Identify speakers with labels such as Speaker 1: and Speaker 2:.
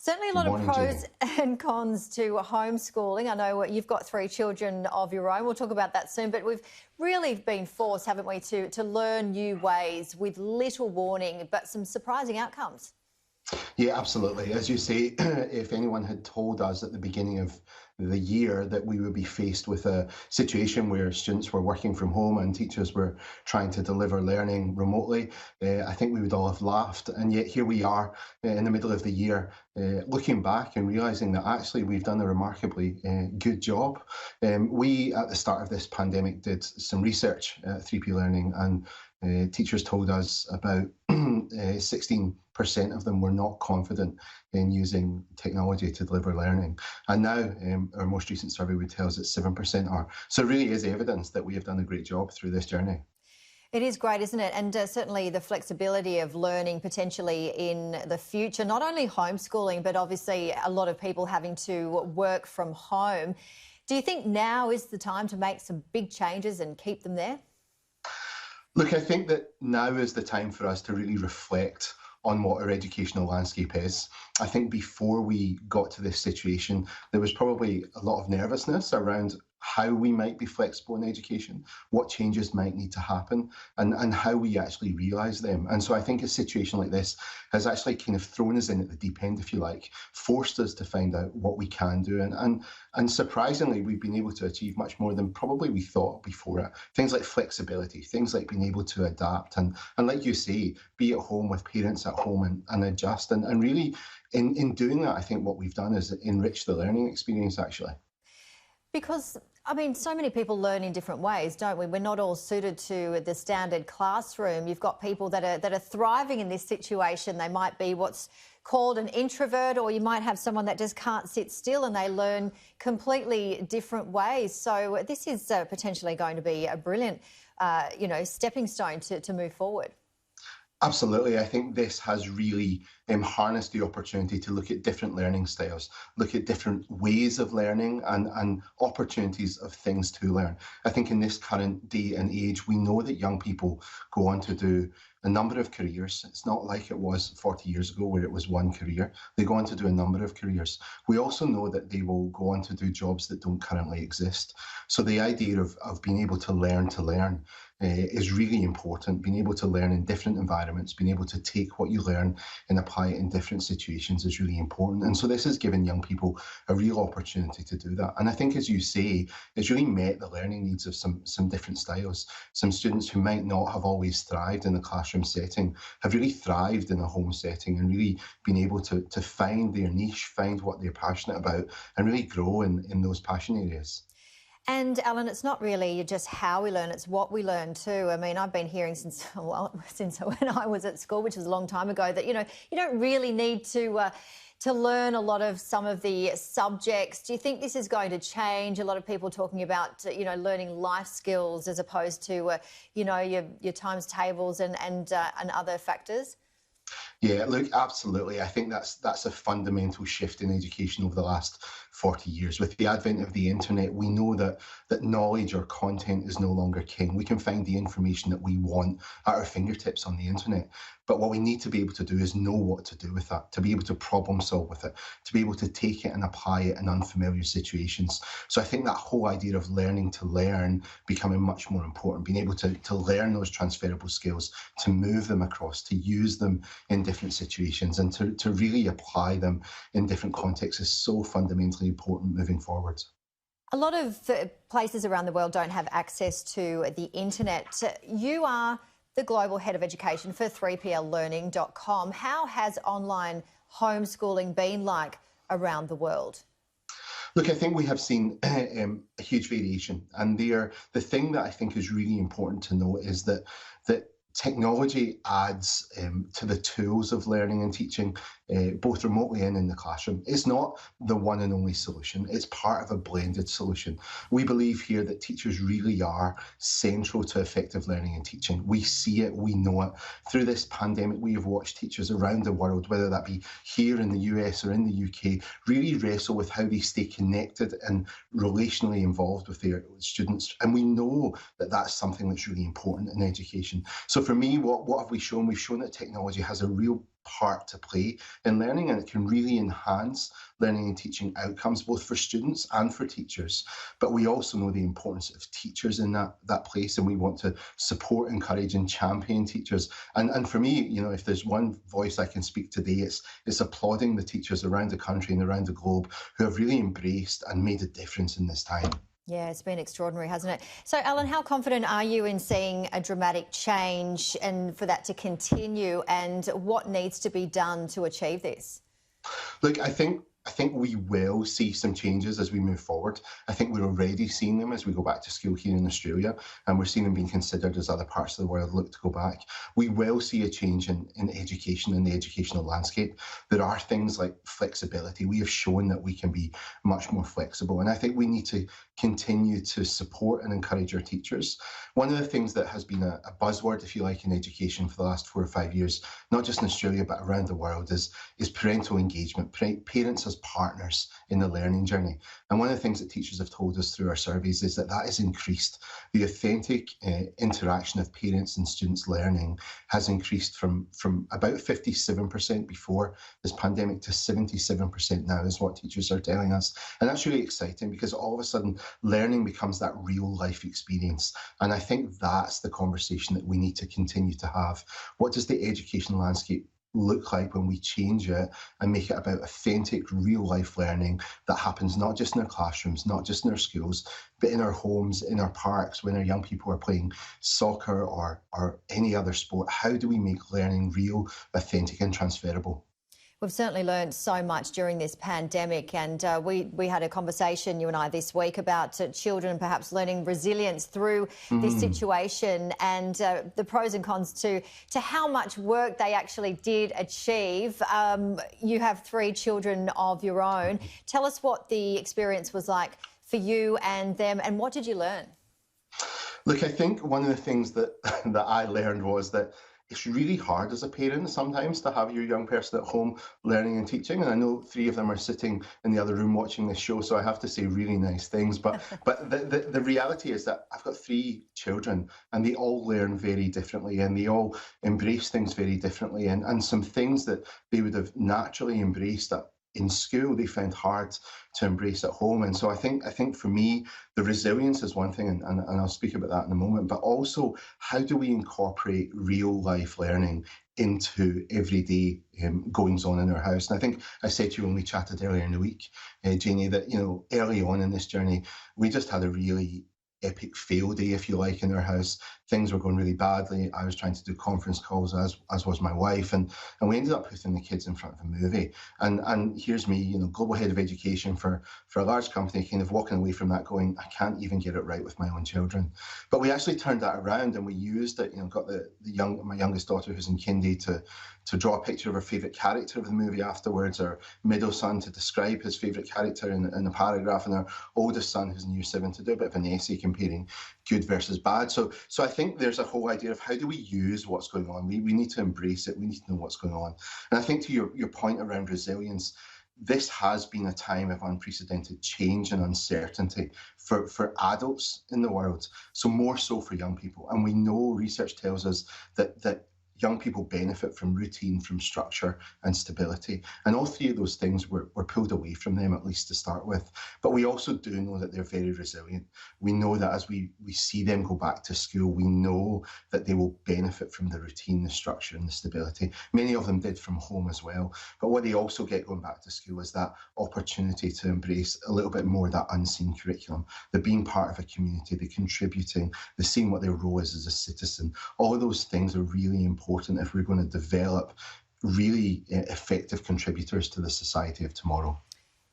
Speaker 1: Certainly a
Speaker 2: Good
Speaker 1: lot of
Speaker 2: morning, Jenny.
Speaker 1: pros and cons to homeschooling. I know you've got 3 children of your own. We'll talk about that soon, but we've really been forced, haven't we, to learn new ways with little warning, but some surprising outcomes.
Speaker 2: Yeah, absolutely. As you say, if anyone had told us at the beginning of the year that we would be faced with a situation where students were working from home and teachers were trying to deliver learning remotely, I think we would all have laughed. And yet here we are in the middle of the year, looking back and realising that actually we've done a remarkably good job. We, at the start of this pandemic, did some research at 3P Learning, and teachers told us about 16% of them were not confident in using technology to deliver learning. And now our most recent survey would tell us that 7% are. So it really is evidence that we have done a great job through this journey.
Speaker 1: It is great, isn't it? And certainly the flexibility of learning potentially in the future, not only homeschooling, but obviously a lot of people having to work from home. Do you think now is the time to make some big changes and keep them there?
Speaker 2: Look, I think that now is the time for us to really reflect on what our educational landscape is. I think before we got to this situation, there was probably a lot of nervousness around how we might be flexible in education, what changes might need to happen, and how we actually realise them. And so I think a situation like this has actually kind of thrown us in at the deep end, if you like, forced us to find out what we can do. And surprisingly, we've been able to achieve much more than probably we thought before it. Things like flexibility, things like being able to adapt, and like you say, be at home with parents at home and adjust. And really, in doing that, I think what we've done is enrich the learning experience, actually.
Speaker 1: Because, I mean, so many people learn in different ways, don't we? We're not all suited to the standard classroom. You've got people that are thriving in this situation. They might be what's called an introvert, or you might have someone that just can't sit still and they learn completely different ways. So this is potentially going to be a brilliant, stepping stone to move forward.
Speaker 2: Absolutely. I think this has really harnessed the opportunity to look at different learning styles, look at different ways of learning and opportunities of things to learn. I think in this current day and age, we know that young people go on to do a number of careers. It's not like it was 40 years ago where it was one career. They go on to do a number of careers. We also know that they will go on to do jobs that don't currently exist. So the idea of being able to learn is really important. Being able to learn in different environments, being able to take what you learn and apply it in different situations is really important. And so this has given young people a real opportunity to do that. And I think, as you say, it's really met the learning needs of some different styles. Some students who might not have always thrived in the classroom setting have really thrived in a home setting and really been able to find their niche, find what they're passionate about, and really grow in those passion areas.
Speaker 1: And Allan, it's not really just how we learn, it's what we learn too. I mean, I've been hearing since when I was at school, which was a long time ago, that, you don't really need to learn a lot of some of the subjects. Do you think this is going to change? A lot of people talking about, learning life skills as opposed to, your times tables and other factors?
Speaker 2: Yeah, look, absolutely. I think that's a fundamental shift in education over the last 40 years. With the advent of the internet, we know that knowledge or content is no longer king. We can find the information that we want at our fingertips on the internet. But what we need to be able to do is know what to do with that, to be able to problem solve with it, to be able to take it and apply it in unfamiliar situations. So I think that whole idea of learning to learn becoming much more important, being able to learn those transferable skills, to move them across, to use them in different situations and to really apply them in different contexts is so fundamentally important moving forward.
Speaker 1: A lot of places around the world don't have access to the internet. You are the Global Head of Education for 3pllearning.com. How has online homeschooling been like around the world?
Speaker 2: Look, I think we have seen a huge variation. And the thing that I think is really important to note is that technology adds to the tools of learning and teaching, both remotely and in the classroom. It's not the one and only solution. It's part of a blended solution. We believe here that teachers really are central to effective learning and teaching. We see it, we know it. Through this pandemic, we have watched teachers around the world, whether that be here in the US or in the UK, really wrestle with how they stay connected and relationally involved with their students. And we know that that's something that's really important in education. So for me, what have we shown? We've shown that technology has a real part to play in learning, and it can really enhance learning and teaching outcomes, both for students and for teachers. But we also know the importance of teachers in that place, and we want to support, encourage, and champion teachers. And for me, if there's one voice I can speak today, it's applauding the teachers around the country and around the globe who have really embraced and made a difference in this time.
Speaker 1: Yeah, it's been extraordinary, hasn't it? So, Allan, how confident are you in seeing a dramatic change and for that to continue, and what needs to be done to achieve this?
Speaker 2: Look, I think we will see some changes as we move forward. I think we're already seeing them as we go back to school here in Australia, and we're seeing them being considered as other parts of the world look to go back. We will see a change in education and the educational landscape. There are things like flexibility. We have shown that we can be much more flexible, and I think we need to continue to support and encourage our teachers. One of the things that has been a buzzword, if you like, in education for the last 4 or 5 years, not just in Australia but around the world, is parental engagement. Parents as partners in the learning journey. And one of the things that teachers have told us through our surveys is that has increased. The authentic interaction of parents and students learning has increased from about 57% before this pandemic to 77% now, is what teachers are telling us. And that's really exciting, because all of a sudden learning becomes that real life experience. And I think that's the conversation that we need to continue to have. What does the education landscape look like when we change it and make it about authentic, real life learning that happens not just in our classrooms, not just in our schools, but in our homes, in our parks, when our young people are playing soccer or any other sport? How do we make learning real, authentic, and transferable?
Speaker 1: We've certainly learned so much during this pandemic, and we had a conversation, you and I, this week about children perhaps learning resilience through this situation, and the pros and cons to how much work they actually did achieve. You have 3 children of your own. Tell us what the experience was like for you and them, and what did you learn?
Speaker 2: Look, I think one of the things that I learned was that it's really hard as a parent sometimes to have your young person at home learning and teaching. And I know 3 of them are sitting in the other room watching this show, so I have to say really nice things. But the reality is that I've got 3 children, and they all learn very differently, and they all embrace things very differently. And some things that they would have naturally embraced in school, they found hard to embrace at home. And so I think for me, the resilience is one thing, and I'll speak about that in a moment, but also how do we incorporate real life learning into everyday goings on in our house? And I think I said to you when we chatted earlier in the week, Janie, that early on in this journey, we just had a really epic fail day, if you like, in our house. Things were going really badly. I was trying to do conference calls, as was my wife, and we ended up putting the kids in front of a movie. And here's me, global head of education for a large company, kind of walking away from that going, I can't even get it right with my own children. But we actually turned that around, and we used it. Got my youngest daughter, who's in kindy, to draw a picture of her favourite character of the movie afterwards, our middle son to describe his favourite character in a paragraph, and our oldest son, who's in year 7, to do a bit of an essay comparing good versus bad. So I think there's a whole idea of how do we use what's going on. We need to embrace it. We need to know what's going on. And I think to your point around resilience, this has been a time of unprecedented change and uncertainty for adults in the world, so more so for young people. And we know research tells us that young people benefit from routine, from structure and stability. And all 3 of those things were pulled away from them, at least to start with. But we also do know that they're very resilient. We know that as we see them go back to school, we know that they will benefit from the routine, the structure and the stability. Many of them did from home as well. But what they also get going back to school is that opportunity to embrace a little bit more of that unseen curriculum, the being part of a community, the contributing, the seeing what their role is as a citizen. All of those things are really important if we're going to develop really effective contributors to the society of tomorrow.